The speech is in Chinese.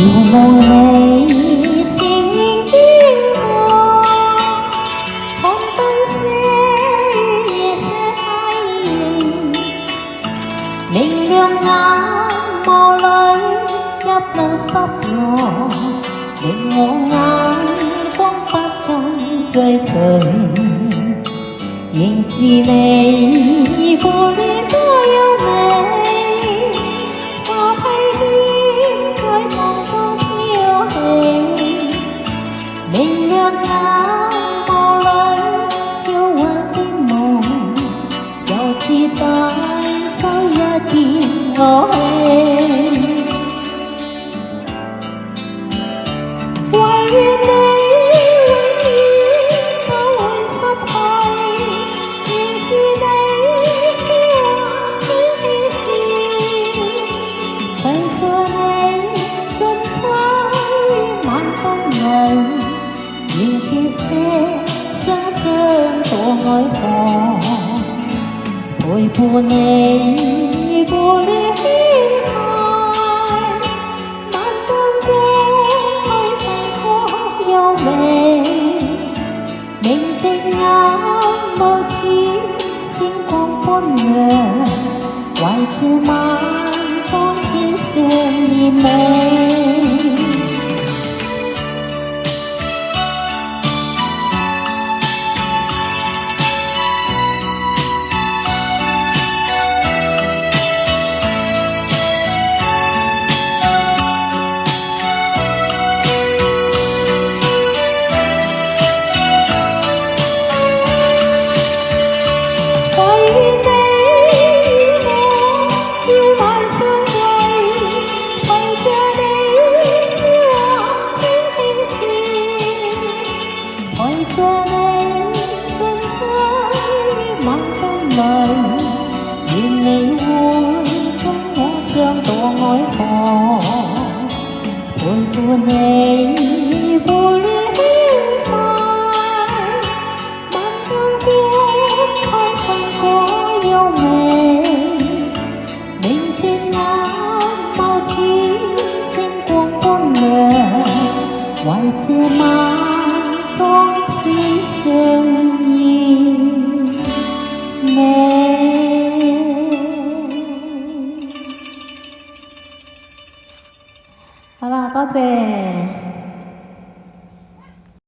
遙望你倩影經過，看燈些夜些輝映，明亮眼眸裏一路濕落，令我眼光不敢追隨，仍是你步履多優美，花披肩在風中飄起，明亮眼眸裏憂鬱的夢，又似帶出一點樂器。唯願你永遠都會失去，仍是你說話輕輕笑，隨着你進吹晚燈裏，要結些雙雙躲愛河，陪伴你步履輕快，晚燈光吹風歌優美，寧靜眼眸似星光般亮，懷着晚蒼天上豔美。